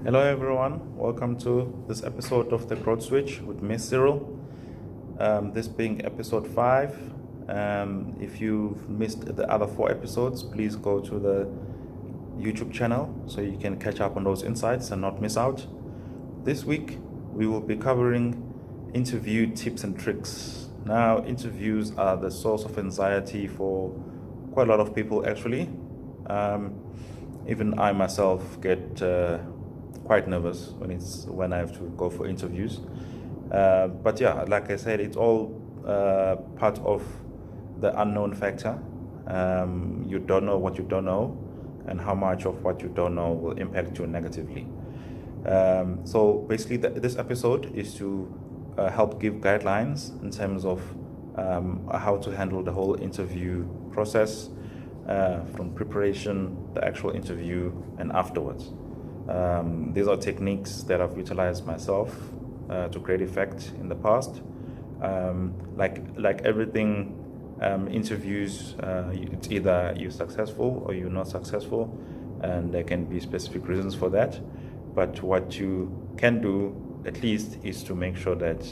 Hello everyone, welcome to this episode of the Growth Switch with me, Cyril. This being episode 5. If you've missed the other 4 episodes, please go to the YouTube channel so you can catch up on those insights and not miss out. This week, we will be covering interview tips and tricks. Now, interviews are the source of anxiety for quite a lot of people actually. Even I myself get quite nervous when I have to go for interviews. But yeah, like I said, it's all part of the unknown factor. You don't know what you don't know, and how much of what you don't know will impact you negatively. So basically, this episode is to help give guidelines in terms of how to handle the whole interview process, from preparation, the actual interview, and afterwards. These are techniques that I've utilized myself to great effect in the past. Like everything, interviews, it's either you're successful or you're not successful, and there can be specific reasons for that. But what you can do, at least, is to make sure that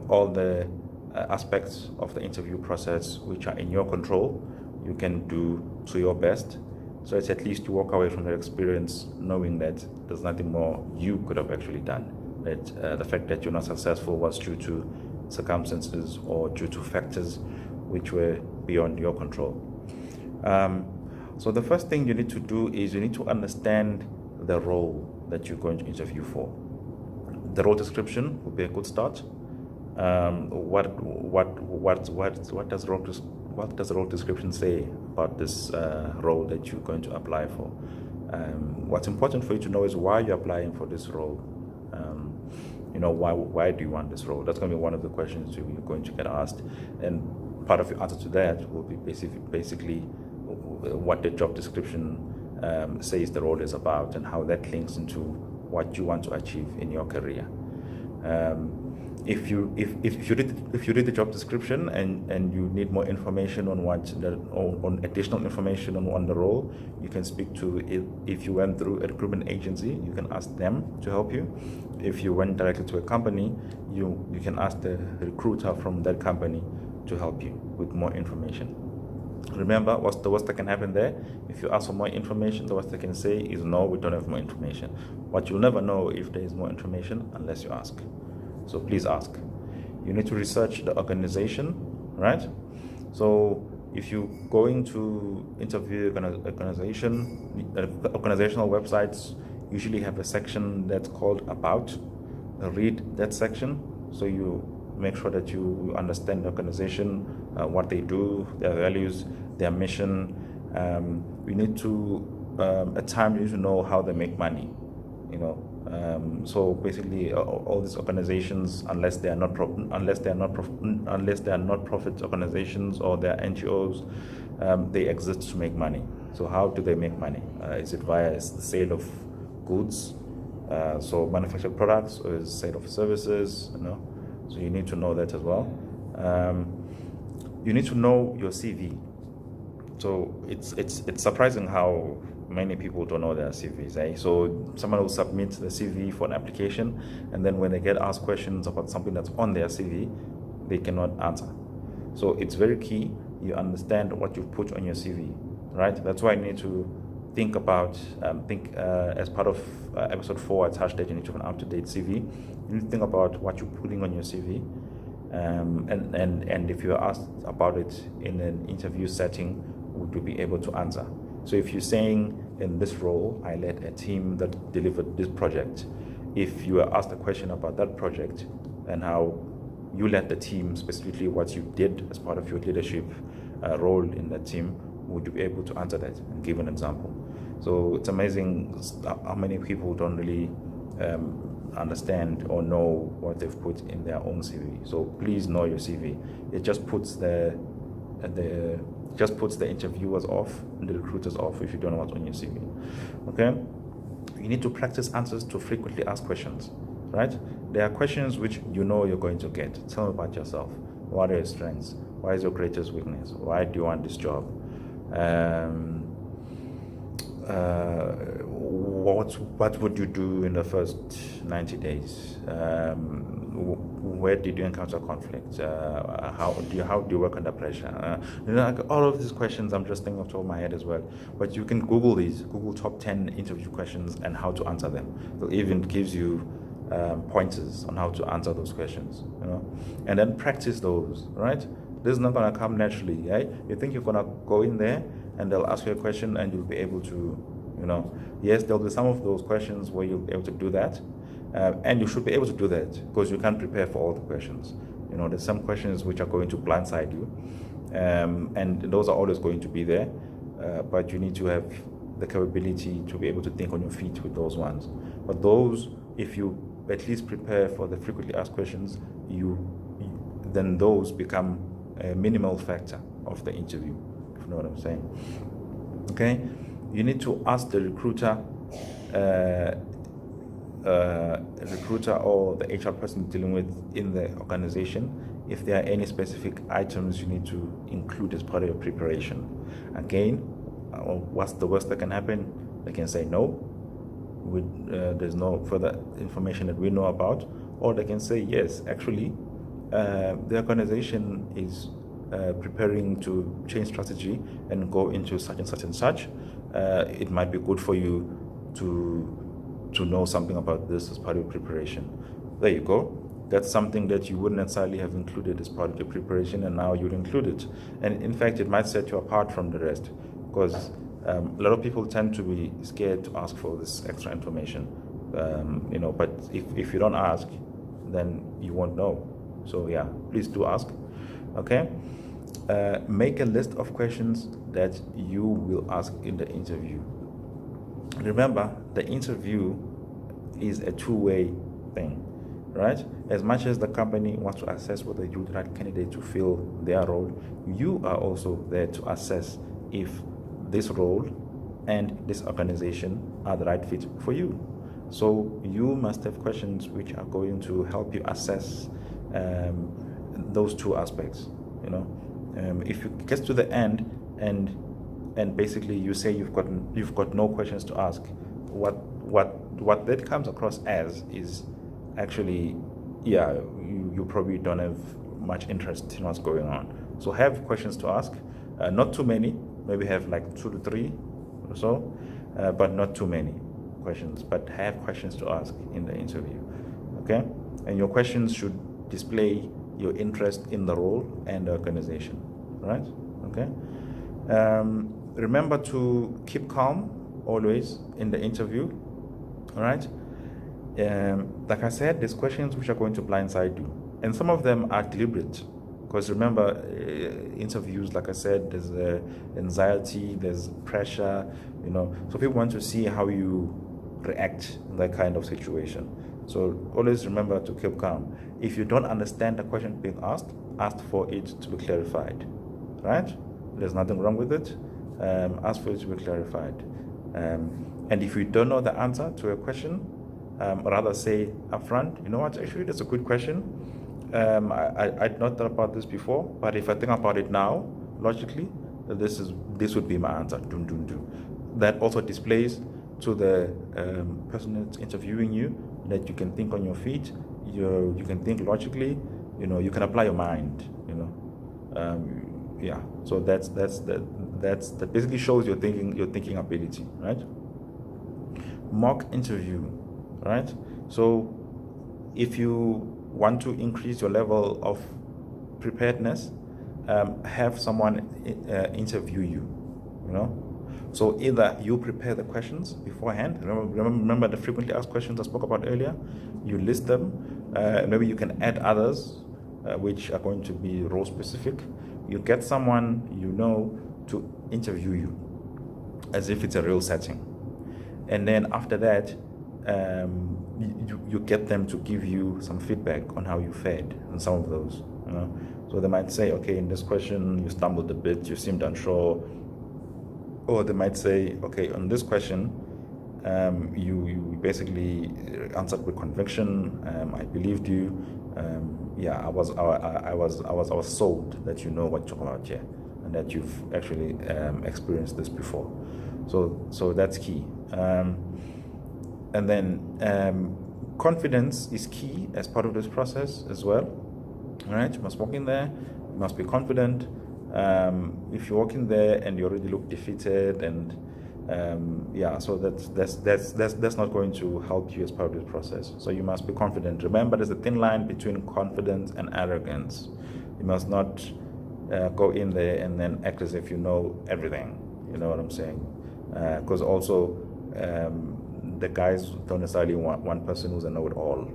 all the aspects of the interview process which are in your control, you can do to your best. So it's at least you walk away from that experience knowing that there's nothing more you could have actually done. That the fact that you're not successful was due to circumstances or due to factors which were beyond your control. So the first thing you need to do is you need to understand the role that you're going to interview for. The role description would be a good start. What does the role description say about this role that you're going to apply for? What's important for you to know is why you're applying for this role. Why do you want this role? That's going to be one of the questions you're going to get asked, and part of your answer to that will be basically what the job description says the role is about, and how that links into what you want to achieve in your career. If you read the job description and you need more information on on additional information on the role, you can speak to it. If you went through a recruitment agency, you can ask them to help you. If you went directly to a company, you can ask the recruiter from that company to help you with more information. Remember, what's the worst that can happen there? If you ask for more information, the worst they can say is no, we don't have more information. What you'll never know if there is more information unless you ask. So please ask. You need to research the organization, right? So if you're going to interview an organization, the organizational websites usually have a section that's called About. Read that section so you make sure that you understand the organization, what they do, their values, their mission. We need to, at times, you need to know how they make money, so basically, all these organizations, unless they are not profit organizations or they are NGOs, they exist to make money. So how do they make money? Is it via the sale of goods, so manufactured products, or is it sale of services? So you need to know that as well. You need to know your CV. So it's surprising how many people don't know their CVs. So someone will submit the CV for an application, and then when they get asked questions about something that's on their CV, they cannot answer. So it's very key you understand what you've put on your CV, right? That's why you need to think about, as part of episode 4, I touched that you need to have an up-to-date CV. You need to think about what you're putting on your CV, and if you're asked about it in an interview setting, would you be able to answer? So if you're saying, in this role, I led a team that delivered this project, if you are asked a question about that project and how you led the team, specifically what you did as part of your leadership role in that team, would you be able to answer that and give an example? So it's amazing how many people don't really understand or know what they've put in their own CV. So please know your CV. It just puts the interviewers off and the recruiters off if you don't know what's on your CV. Okay? You need to practice answers to frequently asked questions, right? There are questions which you're going to get. Tell me about yourself. What are your strengths? What is your greatest weakness? Why do you want this job? what would you do in the first 90 days? Where did you encounter conflict? How do you work under pressure? Like all of these questions, I'm just thinking off the top of my head as well. But you can Google these, Google top 10 interview questions and how to answer them. So it even gives you pointers on how to answer those questions, and then practice those, right? This is not going to come naturally, right? You think you're going to go in there and they'll ask you a question and you'll be able to, yes, there'll be some of those questions where you'll be able to do that. And you should be able to do that because you can't prepare for all the questions. There's some questions which are going to blindside you. And those are always going to be there. But you need to have the capability to be able to think on your feet with those ones. But those, if you at least prepare for the frequently asked questions, then those become a minimal factor of the interview, if you know what I'm saying. Okay? You need to ask the recruiter or the HR person dealing with in the organization if there are any specific items you need to include as part of your preparation. Again, what's the worst that can happen? They can say no. There's no further information that we know about, or they can say yes. Actually, the organization is preparing to change strategy and go into such and such and such. It might be good for you to know something about this as part of your preparation. There you go. That's something that you wouldn't necessarily have included as part of your preparation, and now you'd include it. And in fact, it might set you apart from the rest, because a lot of people tend to be scared to ask for this extra information. But if you don't ask, then you won't know. So yeah, please do ask. Okay. Make a list of questions that you will ask in the interview. Remember, the interview is a two-way thing, right? As much as the company wants to assess whether you're the right candidate to fill their role, you are also there to assess if this role and this organization are the right fit for you. So you must have questions which are going to help you assess those two aspects. If you get to the end and basically you say you've got no questions to ask, what that comes across as is actually, you probably don't have much interest in what's going on. So have questions to ask, not too many, maybe have like 2 to 3 or so, but not too many questions, but have questions to ask in the interview. Okay, and your questions should display your interest in the role and the organization, right? Okay. Remember to keep calm always in the interview, all right? Like I said, there's questions which are going to blindside you, and some of them are deliberate, because remember, interviews, like I said, there's anxiety, there's pressure, so people want to see how you react in that kind of situation. So always remember to keep calm. If you don't understand the question being asked, ask for it to be clarified, right? There's nothing wrong with it. Ask for it to be clarified. And if you don't know the answer to a question, rather say upfront, you know what, actually that's a good question. I'd not thought about this before, but if I think about it now, logically, this would be my answer. That also displays to the person that's interviewing you that you can think on your feet, you can think logically, you can apply your mind, so that basically shows your thinking ability, right? Mock interview, right? So if you want to increase your level of preparedness, have someone interview you, So either you prepare the questions beforehand. Remember the frequently asked questions I spoke about earlier? You list them. Maybe you can add others which are going to be role specific. You get someone to interview you as if it's a real setting. And then after that, you get them to give you some feedback on how you fared on some of those. So they might say, okay, in this question you stumbled a bit, you seemed unsure. Or they might say, okay, on this question, you basically answered with conviction. I believed you. I was sold that you know what you're talking about here, and that you've actually experienced this before. So that's key. And then confidence is key as part of this process as well. All right, you must walk in there, you must be confident. If you walk in there and you already look defeated, and so that's not going to help you as part of this process. So you must be confident. Remember, there's a thin line between confidence and arrogance. You must not go in there and then act as if you know everything. You know what I'm saying? Because also the guys don't necessarily want one person who's a know-it-all.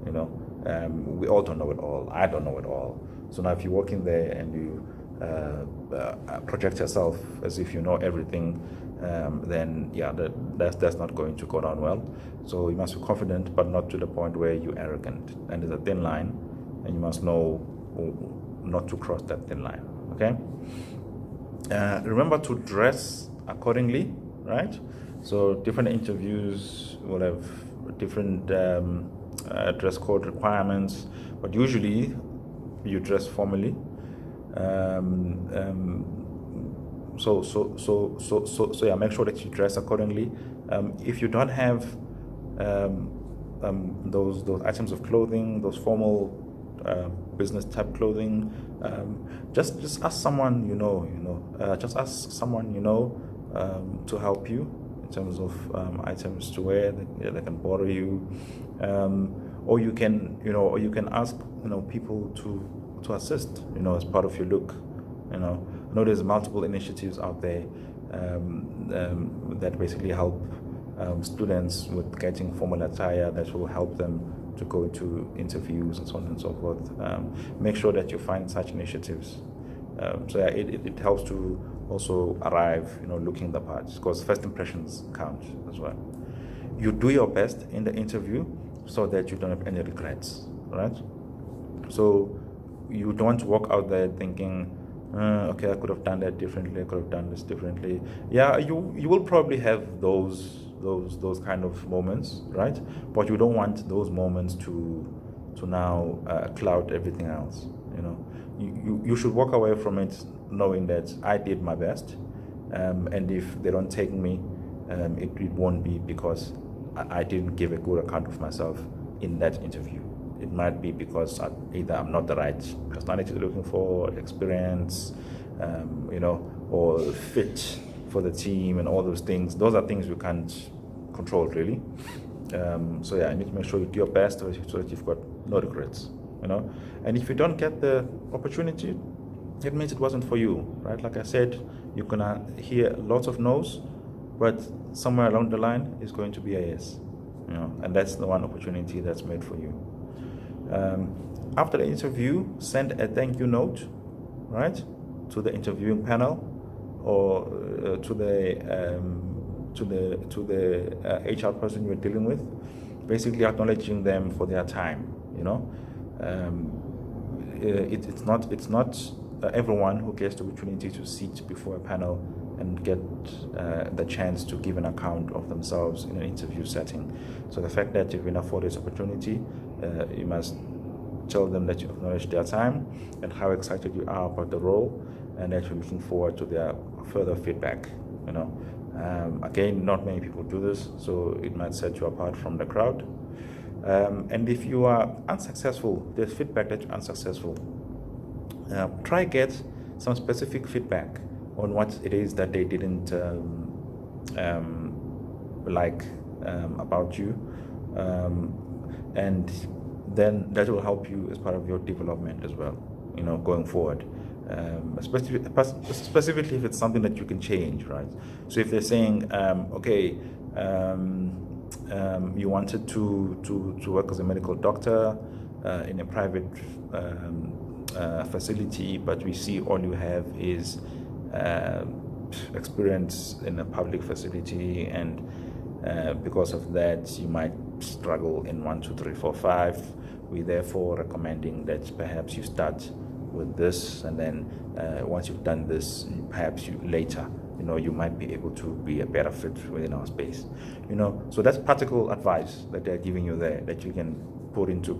You know, we all don't know it all. I don't know it all. So now if you walk in there and you project yourself as if you know everything, then that's not going to go down well. So you must be confident, but not to the point where you're arrogant. And there's a thin line, and you must know not to cross that thin line. Okay. Remember to dress accordingly, right? So different interviews will have different dress code requirements, but usually you dress formally. So make sure that you dress accordingly. If you don't have those items of clothing, those formal business type clothing, just ask someone just ask someone to help you in terms of items to wear. They can borrow you, or you can ask people to assist as part of your look. I know there's multiple initiatives out there that basically help students with getting formal attire that will help them to go to interviews and so on and so forth. Make sure that you find such initiatives. It helps to also arrive, looking the part, because first impressions count as well. You do your best in the interview so that you don't have any regrets, right? So you don't want to walk out there thinking, okay, I could have done that differently, I could have done this differently. Yeah, you will probably have those kind of moments, right? But you don't want those moments to now cloud everything else. You should walk away from it knowing that I did my best, and if they don't take me, it won't be because I didn't give a good account of myself in that interview. It might be because either I'm not the right personality they're looking for, experience, or fit for the team, and all those things. Those are things you can't control, really. You need to make sure you do your best so that you've got no regrets. And if you don't get the opportunity, it means it wasn't for you, right? Like I said, you're gonna hear lots of no's, but somewhere along the line is going to be a yes. And that's the one opportunity that's made for you. After the interview, send a thank you note, right, to the interviewing panel, or to the HR person you're dealing with, basically acknowledging them for their time. It's not everyone who gets the opportunity to sit before a panel and get the chance to give an account of themselves in an interview setting. So the fact that you've been afforded this opportunity, you must tell them that you acknowledge their time and how excited you are about the role, and that you're looking forward to their further feedback. Again, not many people do this, so it might set you apart from the crowd. And if you are unsuccessful, there's feedback that you're unsuccessful. Try get some specific feedback on what it is that they didn't like about you, and then that will help you as part of your development as well, going forward. Specifically if it's something that you can change, right? So if they're saying, you wanted to work as a medical doctor in a private facility, but we see all you have is experience in a public facility, and because of that you might struggle in 1, 2, 3, 4, 5. We're therefore recommending that perhaps you start with this, and then once you've done this, perhaps you later, you might be able to be a better fit within our space. So that's practical advice that they're giving you there, that you can put into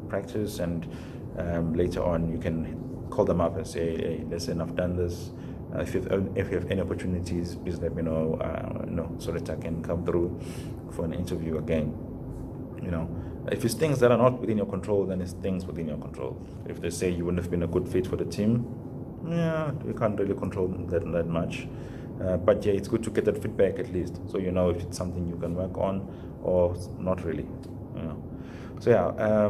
practice, and later on you can call them up and say, hey, listen, I've done this, If you have any opportunities, please let me know. So that I can come through for an interview again. If it's things that are not within your control, then it's things within your control. If they say you wouldn't have been a good fit for the team, yeah, we can't really control that much. But yeah, it's good to get that feedback at least, so you know if it's something you can work on or not really. So yeah,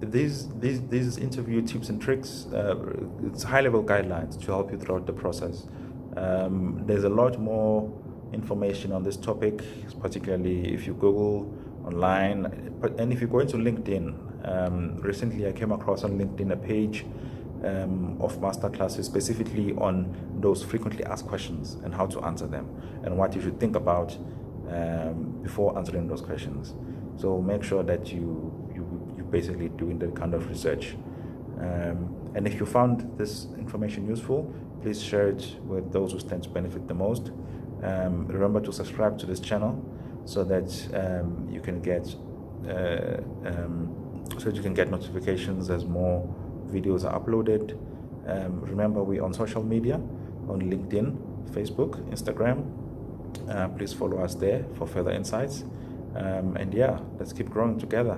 these interview tips and tricks, it's high-level guidelines to help you throughout the process. There's a lot more information on this topic, particularly if you Google online, and if you go into LinkedIn. Recently I came across on LinkedIn a page of masterclasses specifically on those frequently asked questions and how to answer them and what you should think about before answering those questions. So make sure that you basically doing that kind of research. And if you found this information useful, please share it with those who stand to benefit the most. Remember to subscribe to this channel so that you can get notifications as more videos are uploaded. Remember, we're on social media, on LinkedIn, Facebook, Instagram. Please follow us there for further insights. And yeah, let's keep growing together.